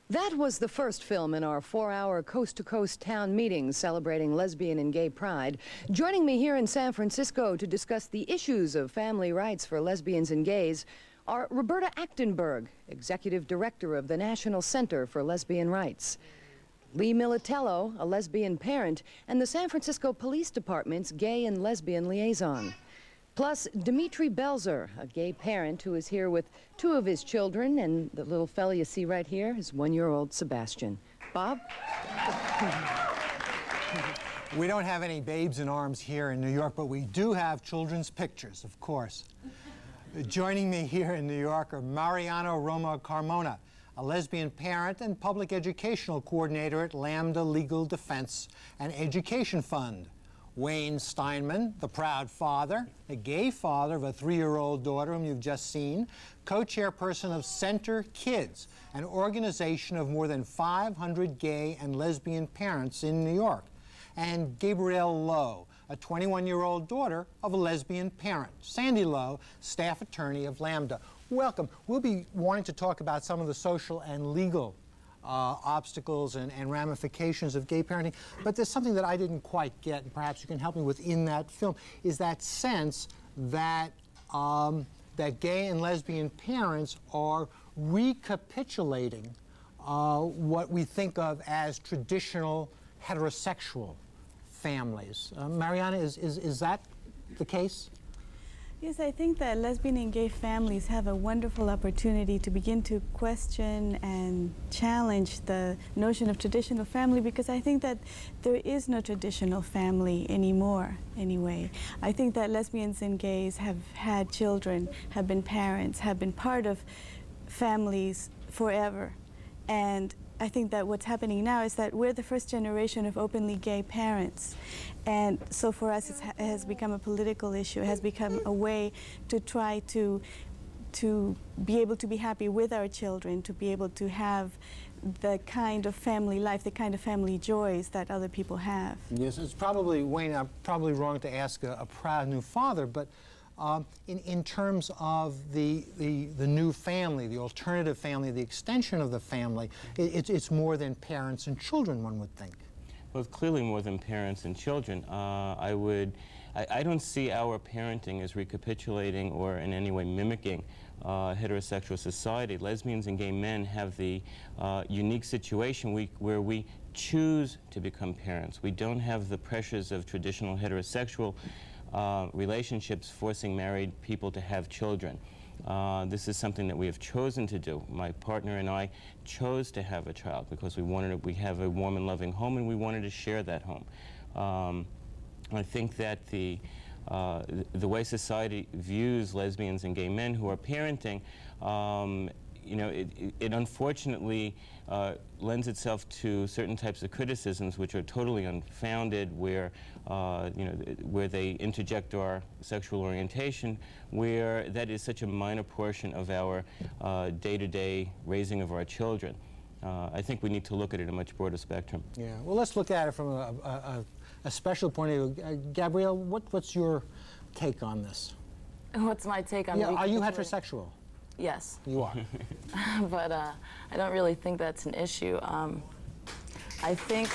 That was the first film in our 4-hour coast-to-coast town meeting celebrating lesbian and gay pride. Joining me here in San Francisco to discuss the issues of family rights for lesbians and gays are Roberta Achtenberg, Executive Director of the National Center for Lesbian Rights, Lee Militello, a lesbian parent, and the San Francisco Police Department's Gay and Lesbian Liaison. Plus, Dimitri Belzer, a gay parent who is here with 2 of his children, and the little fella you see right here is 1-year-old Sebastian. Bob? We don't have any babes in arms here in New York, but we do have children's pictures, of course. Joining me here in New York are Mariano Roma Carmona, a lesbian parent and public educational coordinator at Lambda Legal Defense and Education Fund. Wayne Steinman, the proud father, a gay father of a 3-year-old daughter whom you've just seen, co-chairperson of Center Kids, an organization of more than 500 gay and lesbian parents in New York. And Gabrielle Lowe, a 21-year-old daughter of a lesbian parent. Sandy Lowe, staff attorney of Lambda. Welcome. We'll be wanting to talk about some of the social and legal obstacles and ramifications of gay parenting, but there's something that I didn't quite get, and perhaps you can help me with in that film, is that sense that that gay and lesbian parents are recapitulating what we think of as traditional heterosexual families. Mariana, is that the case? Yes, I think that lesbian and gay families have a wonderful opportunity to begin to question and challenge the notion of traditional family, because I think that there is no traditional family anymore, anyway. I think that lesbians and gays have had children, have been parents, have been part of families forever. And I think that what's happening now is that we're the first generation of openly gay parents. And so for us, it has become a political issue. It has become a way to try to be able to be happy with our children, to be able to have the kind of family life, the kind of family joys that other people have. Yes, it's probably, Wayne, I'm probably wrong to ask a proud new father, but in terms of the new family, the alternative family, the extension of the family, it's more than parents and children, one would think. Well, it's clearly more than parents and children. I don't see our parenting as recapitulating or in any way mimicking heterosexual society. Lesbians and gay men have the unique situation where we choose to become parents. We don't have the pressures of traditional heterosexual relationships forcing married people to have children. This is something that we have chosen to do. My partner and I chose to have a child because we have a warm and loving home, and we wanted to share that home. I think that the way society views lesbians and gay men who are parenting, you know, it unfortunately lends itself to certain types of criticisms which are totally unfounded, where you know, where they interject our sexual orientation, where that is such a minor portion of our day-to-day raising of our children. I think we need to look at it in a much broader spectrum. Yeah, well, let's look at it from a special point of view. Gabrielle, what's your take on this? What's my take on it? Are you heterosexual? Yes. You are. But I don't really think that's an issue. I think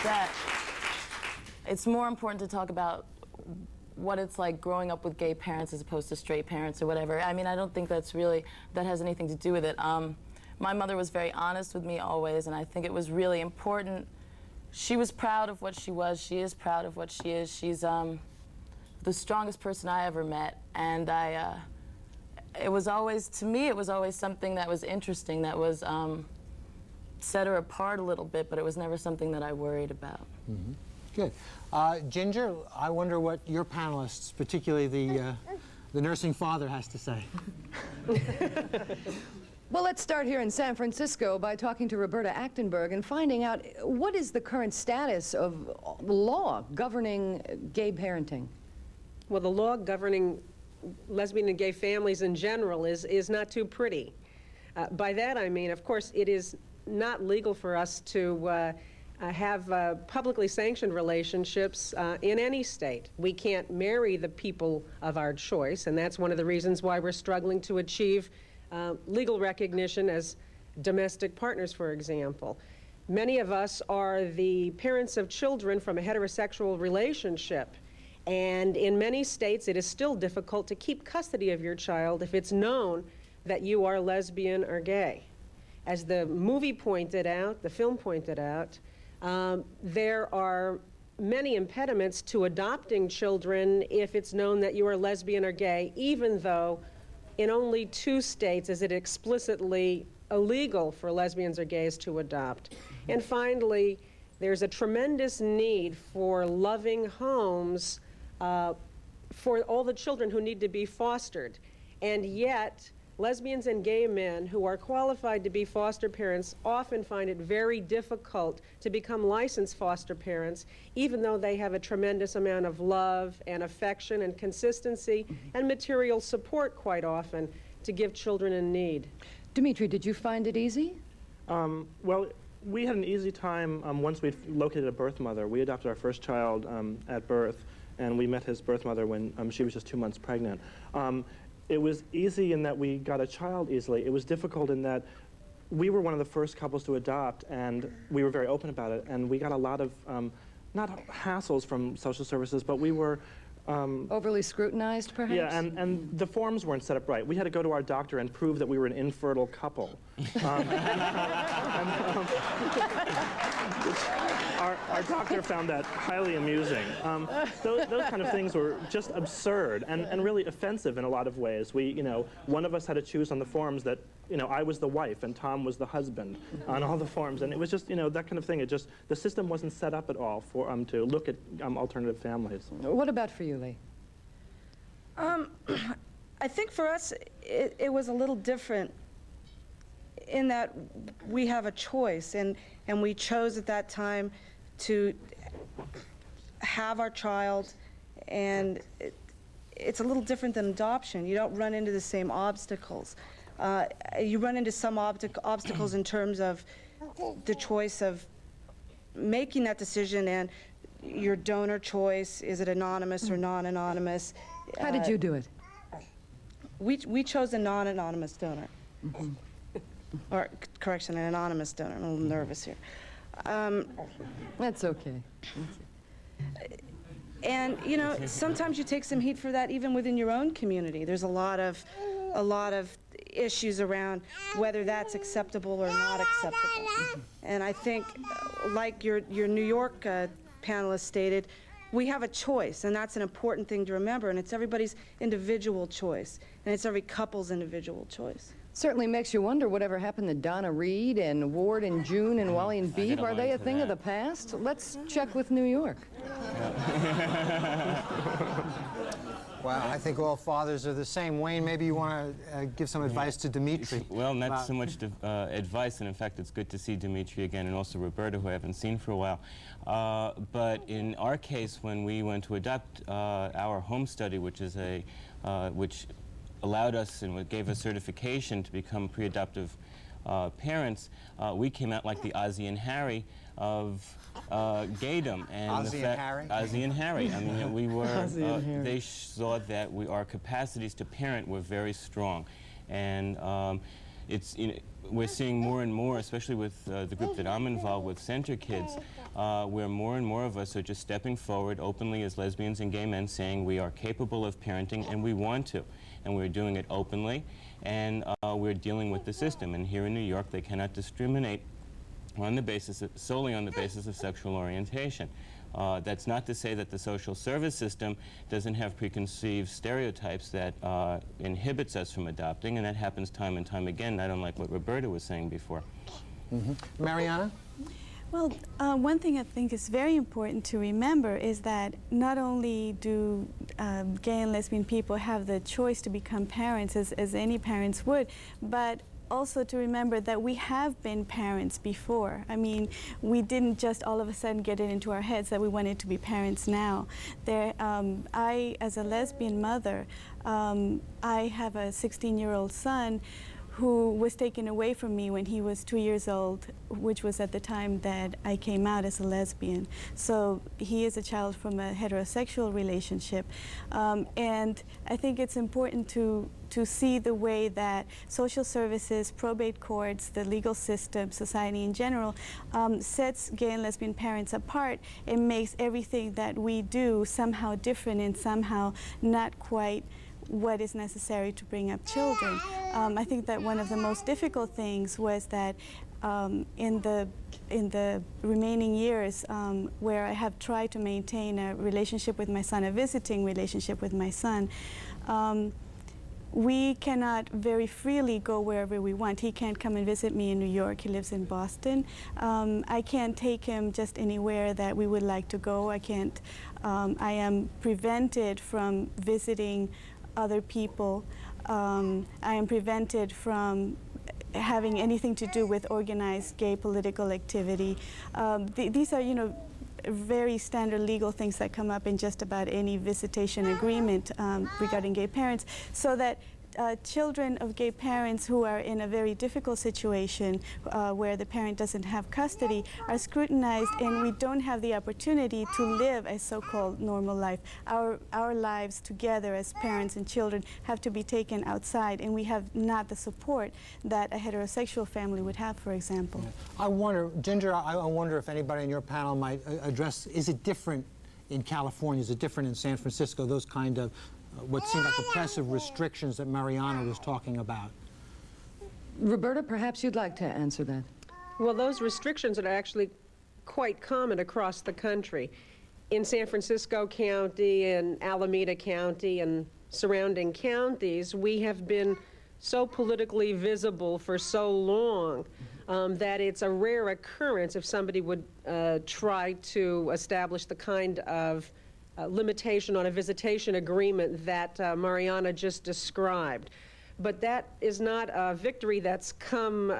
that it's more important to talk about what it's like growing up with gay parents as opposed to straight parents or whatever. I mean, I don't think that has anything to do with it. My mother was very honest with me always, and I think it was really important. She was proud of what she was. She is proud of what she is. She's the strongest person I ever met, and it was always, to me, it was always something that was interesting, that was set her apart a little bit, but it was never something that I worried about. Mm-hmm. Good. Ginger, I wonder what your panelists, particularly the nursing father, has to say. Well, let's start here in San Francisco by talking to Roberta Achtenberg and finding out what is the current status of the law governing gay parenting. Well, the law governing lesbian and gay families in general is not too pretty. By that I mean, of course, it is not legal for us to have publicly sanctioned relationships in any state. We can't marry the people of our choice, and that's one of the reasons why we're struggling to achieve legal recognition as domestic partners, for example. Many of us are the parents of children from a heterosexual relationship. And in many states, it is still difficult to keep custody of your child if it's known that you are lesbian or gay. As the movie pointed out, the film pointed out, there are many impediments to adopting children if it's known that you are lesbian or gay, even though in only 2 states is it explicitly illegal for lesbians or gays to adopt. And finally, there's a tremendous need for loving homes for all the children who need to be fostered. And yet, lesbians and gay men who are qualified to be foster parents often find it very difficult to become licensed foster parents, even though they have a tremendous amount of love and affection and consistency and material support quite often to give children in need. Dimitri, did you find it easy? Well, we had an easy time once we located a birth mother. We adopted our first child at birth, and we met his birth mother when she was just 2 months pregnant. It was easy in that we got a child easily. It was difficult in that we were one of the first couples to adopt, and we were very open about it, and we got a lot of, not hassles from social services, but we were Overly scrutinized, perhaps? yeah, and the forms weren't set up right. We had to go to our doctor and prove that we were an infertile couple. Our doctor found that highly amusing. Those kind of things were just absurd and really offensive in a lot of ways. One of us had to choose on the forms that, I was the wife and Tom was the husband on all the forms, and it was just, that kind of thing. The system wasn't set up at all for to look at alternative families. What about for you, Lee? I think for us, it was a little different in that we have a choice, and we chose at that time to have our child, and it's a little different than adoption. You don't run into the same obstacles. You run into some obstacles in terms of the choice of making that decision and your donor choice. Is it anonymous or non-anonymous? How did you do it? We chose a non-anonymous donor. Or, correction, an anonymous donor. I'm a little nervous here. That's okay. And, sometimes you take some heat for that even within your own community. There's a lot of issues around whether that's acceptable or not acceptable. And I think, like your New York panelist stated, we have a choice, and that's an important thing to remember, and it's everybody's individual choice, and it's every couple's individual choice. Certainly makes you wonder whatever happened to Donna Reed and Ward and June and Wally and Beebe. Are they a thing of the past? Let's check with New York. Wow, I think all fathers are the same. Wayne, maybe you want to give some advice to Dimitri. Well, not so much advice, and in fact, it's good to see Dimitri again, and also Roberta, who I haven't seen for a while. But in our case, when we went to adopt our home study, which is which allowed us and gave us certification to become pre-adoptive parents, we came out like the Ozzie and Harry of gaydom. And Ozzie and Harry? Ozzie and Harry. I mean, we were, they saw that our capacities to parent were very strong. And we're seeing more and more, especially with the group that I'm involved with, Center Kids, where more and more of us are just stepping forward openly as lesbians and gay men, saying we are capable of parenting and we want to. And we're doing it openly, and we're dealing with the system. And here in New York, they cannot discriminate solely on the basis of sexual orientation. That's not to say that the social service system doesn't have preconceived stereotypes that inhibits us from adopting, and that happens time and time again. I don't like what Roberta was saying before. Mariana? Well, one thing I think is very important to remember is that not only do gay and lesbian people have the choice to become parents, as any parents would, but also to remember that we have been parents before. I mean, we didn't just all of a sudden get it into our heads that we wanted to be parents now. I, as a lesbian mother, I have a 16-year-old son who was taken away from me when he was 2 years old, which was at the time that I came out as a lesbian. So he is a child from a heterosexual relationship. And I think it's important to see the way that social services, probate courts, the legal system, society in general, sets gay and lesbian parents apart and makes everything that we do somehow different and somehow not quite what is necessary to bring up children. I think that one of the most difficult things was that in the remaining years where I have tried to maintain a relationship with my son, a visiting relationship with my son, we cannot very freely go wherever we want. He can't come and visit me in New York. He lives in Boston. I can't take him just anywhere that we would like to go. I can't. I am prevented from visiting other people. I am prevented from having anything to do with organized gay political activity. These are, very standard legal things that come up in just about any visitation agreement regarding gay parents, so that children of gay parents who are in a very difficult situation where the parent doesn't have custody are scrutinized, and we don't have the opportunity to live a so-called normal life. Our lives together as parents and children have to be taken outside, and we have not the support that a heterosexual family would have, for example. I wonder, Ginger, I wonder if anybody in your panel might address, is it different in California? Is it different in San Francisco, those kind of what seem like oppressive restrictions that Mariana was talking about? Roberta, perhaps you'd like to answer that. Well, those restrictions are actually quite common across the country. In San Francisco County and Alameda County and surrounding counties, we have been so politically visible for so long that it's a rare occurrence if somebody would try to establish the kind of limitation on a visitation agreement that Mariana just described. But that is not a victory that's come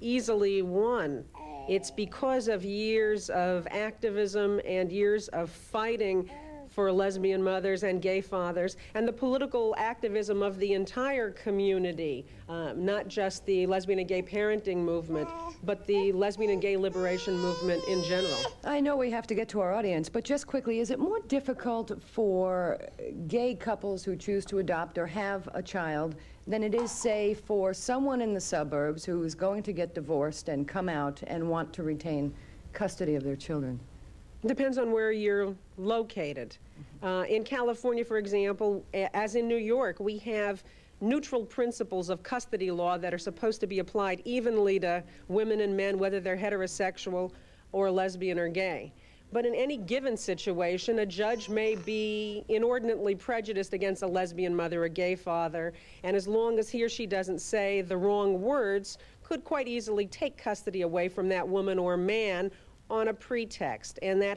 easily won. It's because of years of activism and years of fighting for lesbian mothers and gay fathers, and the political activism of the entire community, not just the lesbian and gay parenting movement, but the lesbian and gay liberation movement in general. I know we have to get to our audience, but just quickly, is it more difficult for gay couples who choose to adopt or have a child than it is, say, for someone in the suburbs who is going to get divorced and come out and want to retain custody of their children? Depends on where you're located. In California, for example, as in New York, we have neutral principles of custody law that are supposed to be applied evenly to women and men, whether they're heterosexual or lesbian or gay. But in any given situation, a judge may be inordinately prejudiced against a lesbian mother or gay father, and as long as he or she doesn't say the wrong words, could quite easily take custody away from that woman or man on a pretext. And that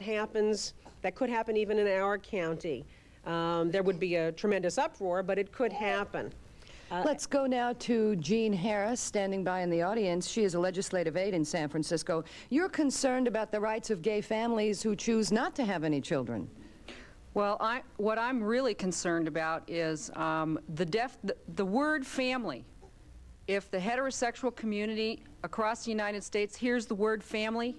could happen even in our county. There would be a tremendous uproar, but it could happen. Let's go now to Jean Harris, standing by in the audience. She is a legislative aide in San Francisco. You're concerned about the rights of gay families who choose not to have any children. Well, what I'm really concerned about is the word family. If the heterosexual community across the United States hears the word family,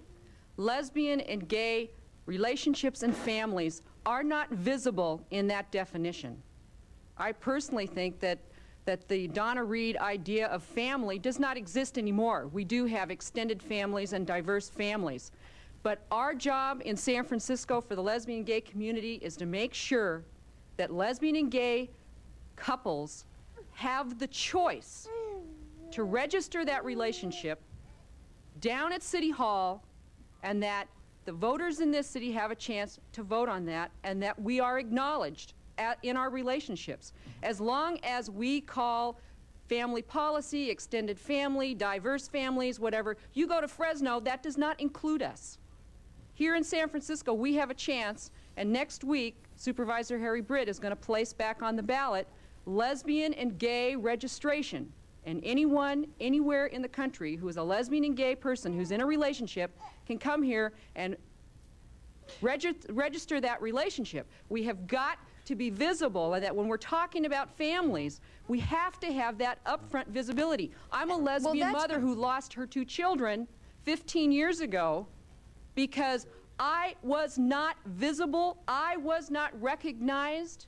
lesbian and gay relationships and families are not visible in that definition. I personally think that the Donna Reed idea of family does not exist anymore. We do have extended families and diverse families. But our job in San Francisco for the lesbian and gay community is to make sure that lesbian and gay couples have the choice to register that relationship down at City Hall, and that the voters in this city have a chance to vote on that, and that we are acknowledged in our relationships. As long as we call family policy, extended family, diverse families, whatever, you go to Fresno, that does not include us. Here in San Francisco, we have a chance, and next week, Supervisor Harry Britt is going to place back on the ballot lesbian and gay registration. And anyone, anywhere in the country who is a lesbian and gay person who's in a relationship can come here and register that relationship. We have got to be visible, and that when we're talking about families, we have to have that upfront visibility. I'm a lesbian mother who lost her 2 children 15 years ago because I was not visible, I was not recognized,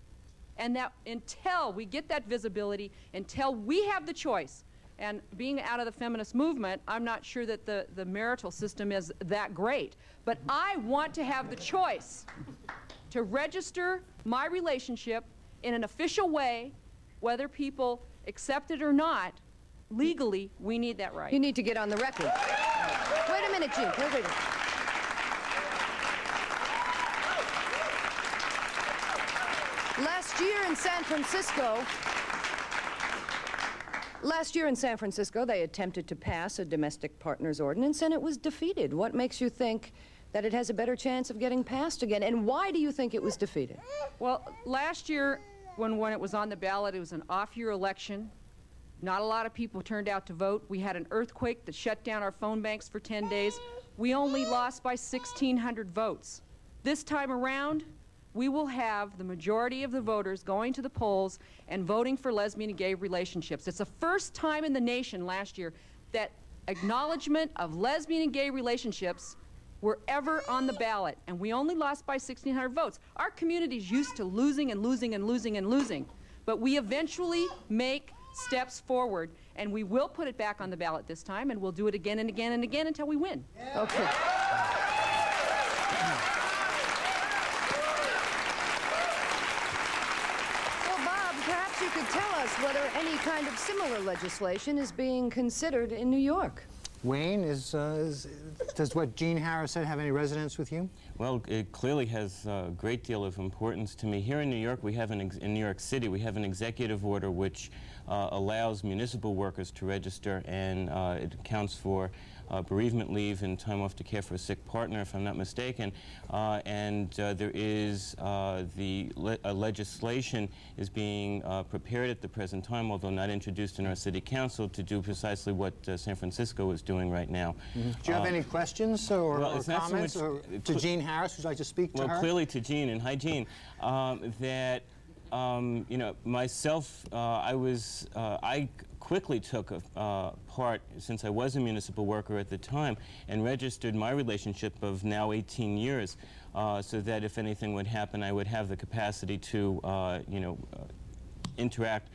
and that until we get that visibility, until we have the choice, and being out of the feminist movement, I'm not sure that the marital system is that great, but I want to have the choice to register my relationship in an official way, whether people accept it or not. Legally, we need that right. You need to get on the record. Wait a minute, Jean. Wait. Last year in San Francisco, they attempted to pass a domestic partners ordinance, and it was defeated. What makes you think that it has a better chance of getting passed again, and why do you think it was defeated? Well, last year, when it was on the ballot, it was an off-year election. Not a lot of people turned out to vote. We had an earthquake that shut down our phone banks for 10 days. We only lost by 1,600 votes. This time around, we will have the majority of the voters going to the polls and voting for lesbian and gay relationships. It's the first time in the nation last year that acknowledgement of lesbian and gay relationships were ever on the ballot, and we only lost by 1,600 votes. Our community's used to losing and losing and losing and losing, but we eventually make steps forward, and we will put it back on the ballot this time, and we'll do it again and again and again until we win. Okay. Perhaps you could tell us whether any kind of similar legislation is being considered in New York. Wayne, does what Jean Harris said have any resonance with you? Well, it clearly has a great deal of importance to me. Here in New York, we have in New York City, we have an executive order which allows municipal workers to register, and it accounts for bereavement leave and time off to care for a sick partner, if I'm not mistaken. There is legislation is being prepared at the present time, although not introduced in our city council, to do precisely what San Francisco is doing right now. Mm-hmm. Do you have any questions or comments to Jean Harris? Would you like to speak to her? Well, clearly to Jean, and hi Jean, that you know, myself, I quickly took part, since I was a municipal worker at the time, and registered my relationship of now 18 years, so that if anything would happen, I would have the capacity to, you know, interact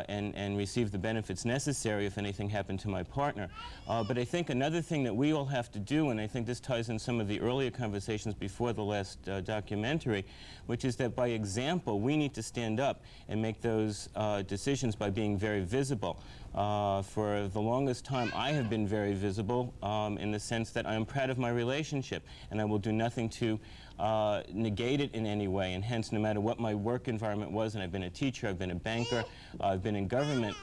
and receive the benefits necessary if anything happened to my partner. But I think another thing that we all have to do, and I think this ties in some of the earlier conversations before the last documentary, which is that by example, we need to stand up and make those decisions by being very visible. For the longest time, I have been very visible in the sense that I am proud of my relationship, and I will do nothing to negate it in any way, and hence, no matter what my work environment was, and I've been a teacher, I've been a banker, I've been in government,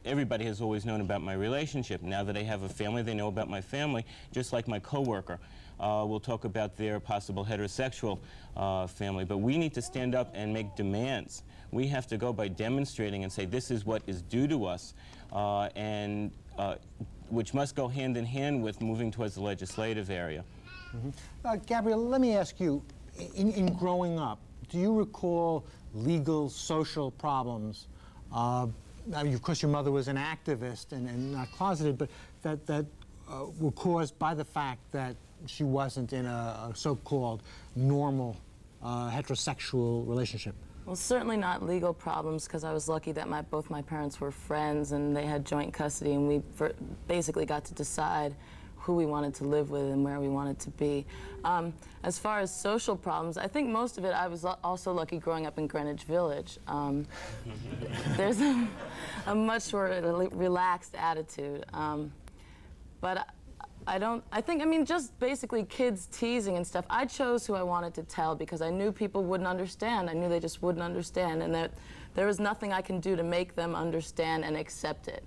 everybody has always known about my relationship. Now that I have a family, they know about my family, just like my coworker. We'll talk about their possible heterosexual family, but we need to stand up and make demands. We have to go by demonstrating and say this is what is due to us, which must go hand in hand with moving towards the legislative area. Mm-hmm. Gabrielle, let me ask you, in growing up, do you recall legal, social problems? I mean, of course, your mother was an activist and not closeted, but that were caused by the fact that she wasn't in a so-called normal heterosexual relationship? Well, certainly not legal problems, because I was lucky that both my parents were friends and they had joint custody, and we basically got to decide who we wanted to live with and where we wanted to be. As far as social problems, I think most of it, I was also lucky growing up in Greenwich Village. There's a much more relaxed attitude. But I mean, just basically kids teasing and stuff. I chose who I wanted to tell because I knew people wouldn't understand. I knew they just wouldn't understand, and that there was nothing I can do to make them understand and accept it.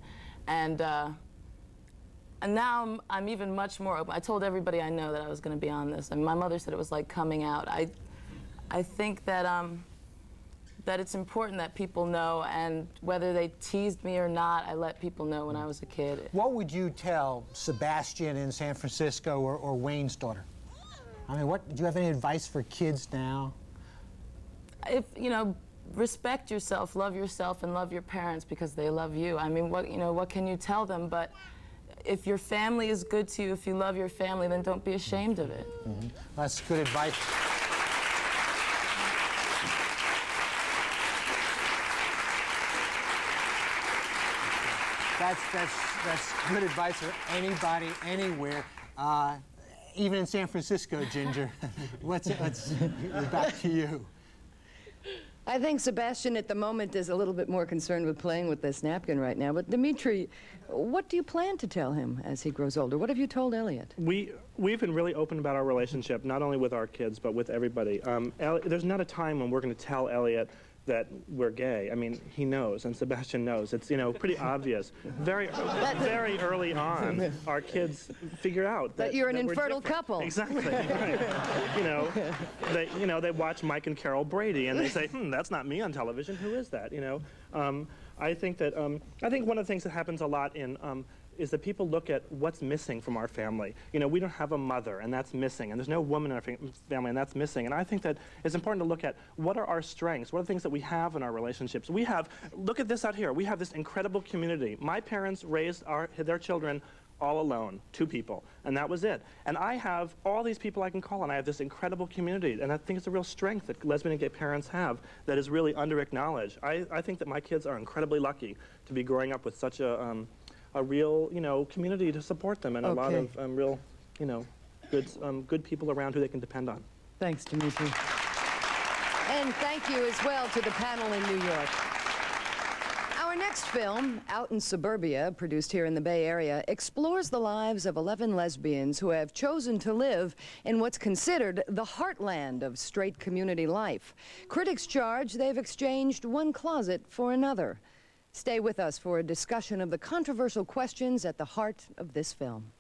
And now I'm even much more open. I told everybody I know that I was going to be on this. I mean, my mother said it was like coming out. I think that that it's important that people know, and whether they teased me or not, I let people know when I was a kid. What would you tell Sebastian in San Francisco or Wayne's daughter? I mean, do you have any advice for kids now? if, you know, respect yourself, love yourself, and love your parents because they love you. I mean, what, you know, what can you tell them? But if your family is good to you, if you love your family, then don't be ashamed of it. Mm-hmm. That's good advice. That's good advice for anybody, anywhere, even in San Francisco, Ginger. Let's back to you. I think Sebastian at the moment is a little bit more concerned with playing with this napkin right now. But Dimitri, what do you plan to tell him as he grows older? What have you told Elliot? We've been really open about our relationship, not only with our kids, but with everybody. There's not a time when we're going to tell Elliot that we're gay. I mean, he knows, and Sebastian knows. It's, you know, pretty obvious. Very early on, our kids figure out that you're an that we're infertile different. couple. Exactly. Right. You know, they watch Mike and Carol Brady, and they say, that's not me on television. Who is that? You know, I think one of the things that happens a lot in is that people look at what's missing from our family. You know, we don't have a mother, and that's missing, and there's no woman in our family, and that's missing. And I think that it's important to look at what are our strengths, what are the things that we have in our relationships. We have, look at this out here, we have this incredible community. My parents raised their children all alone, 2 people, and that was it. And I have all these people I can call on. I have this incredible community, and I think it's a real strength that lesbian and gay parents have that is really under-acknowledged. I think that my kids are incredibly lucky to be growing up with such a real, you know, community to support them, and a lot of real, you know, good people around who they can depend on. Thanks, Dimitri. And thank you as well to the panel in New York. Our next film, Out in Suburbia, produced here in the Bay Area, explores the lives of 11 lesbians who have chosen to live in what's considered the heartland of straight community life. Critics charge they've exchanged one closet for another. Stay with us for a discussion of the controversial questions at the heart of this film.